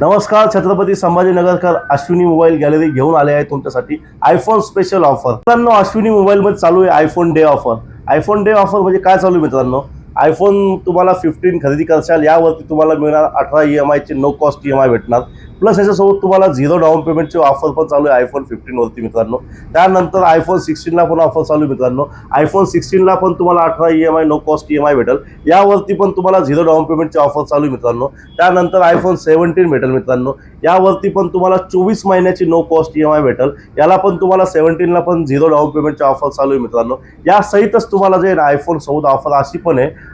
नमस्कार, Chhatrapati संभाजीनगरकर Ashwini mobile gallery घेऊन आले आहे तुमच्यासाठी आयफोन स्पेशल ऑफर। मित्रांनो, अश्विनी मोबाईल मध्ये चालू आहे iPhone day offer. IPhone day offer म्हणजे काय चालू आहे मित्रांनो? आयफोन तुम्हाला 15 खरेदी करशाल यावरती तुम्हाला मिळणार 18 EMI चे नो कॉस्ट EMI भेटणार। प्लस याच्यासोबत तुम्हाला 0 डाऊन पेमेंटची ऑफर पण चालू आहे आयफोन 15 वरती मित्रांनो। त्यानंतर आयफोन 16 ला पण ऑफर चालू आहे मित्रांनो। आयफोन 16 ला पण तुम्हाला 18 EMI नो कॉस्ट EMI भेटेल। यावरती पण तुम्हाला 0 डाऊन पेमेंटची ऑफर चालू आहे मित्रांनो। त्यानंतर आयफोन 17 भेटेल मित्रांनो। यावरती पण तुम्हाला 24 महिन्याची नो कॉस्ट EMI भेटेल। याला पण तुम्हाला 17 ला पण 0 डाऊन पेमेंटची ऑफर चालू आहे मित्रांनो। या सहितच तुम्हाला जे आयफोन 14 ऑफर अशी पण आहे।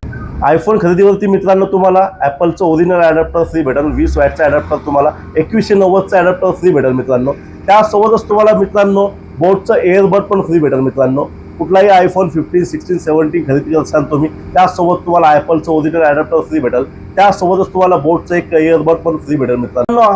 आयफोन खरेदीवरती मित्रांनो तुम्हाला ॲपलचं ओरिजिनल ॲडॅप्टर फ्री भेटेल। 20 वॅटचा ॲडॅप्टर तुम्हाला 2190चा ॲडॅप्टर फ्री भेटेल मित्रांनो। त्यासोबतच तुम्हाला मित्रांनो बोटचं एअरबड पण फ्री भेटेल मित्रांनो। कुठलाही आयफोन 15, 16, 17 खरेदी करसाल तुम्ही त्यासोबत तुम्हाला ॲपलचं ओरिजिनल ॲडॅप्टर फ्री भेटेल। त्यासोबतच तुम्हाला बोटचं एक एअरबड पण फ्री भेटेल मित्रांनो।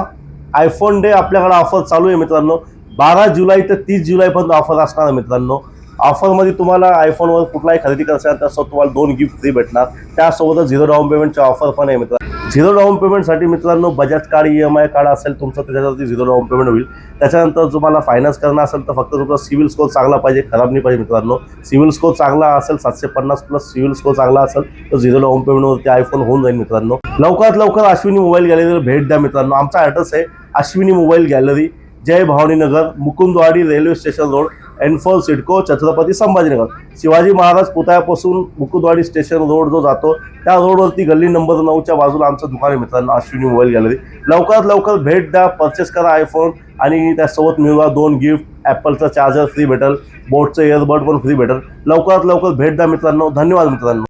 आयफोन डे आपल्याकडे ऑफर चालू आहे मित्रांनो। 12 जुलै ते 30 जुलैपर्यंत ऑफर असणार आहे मित्रांनो। ऑफरमध्ये तुम्हाला आयफोनवर कुठलाही खरेदी करसाल त्यासोबत तुम्हाला 2 गिफ्ट फ्री भेटणार। त्यासोबतच 0 डाऊन पेमेंटची ऑफर पण आहे मित्रांनो। 0 डाऊन पेमेंटसाठी मित्रांनो बजाज कार्ड EMI कार्ड असेल तुमचं त्याच्यावरती 0 डाऊन पेमेंट होईल। त्याच्यानंतर तुम्हाला फायनान्स करणं असेल तर फक्त तुमचा सिव्हिल स्कोर चांगला पाहिजे, खराब नाही पाहिजे मित्रांनो। सिव्हिल स्कोर चांगला असेल 750 प्लस सिव्हिल स्कोर चांगला असेल तर 0 डाऊन पेमेंटवरती आयफोन होऊन जाईल मित्रांनो। लवकरात लवकर अश्विनी मोबाईल गॅलरीला भेट द्या मित्रांनो। आमचा ॲड्रेस आहे Ashwini mobile gallery, Jai Bhavani Nagar, Mukundwadi railway station road, N4 CIDCO, Chhatrapati Sambhajinagar. Shivaji Maharaj पुतळ्यापासून मुकुंदवाडी स्टेशन रोड जो जातो त्या रोडवरती गल्ली नंबर 9च्या बाजूला आमचं दुकान आहे मित्रांनो अश्विनी मोबाईल गॅलरी। लवकरात लवकर भेट द्या, परचेस करा आयफोन आणि त्यासोबत मिळवा 2 गिफ्ट। ॲपलचा चार्जर फ्री भेटेल, बोटचं एअरबड पण फ्री भेटेल। लवकरात लवकर भेट द्या मित्रांनो। धन्यवाद मित्रांनो।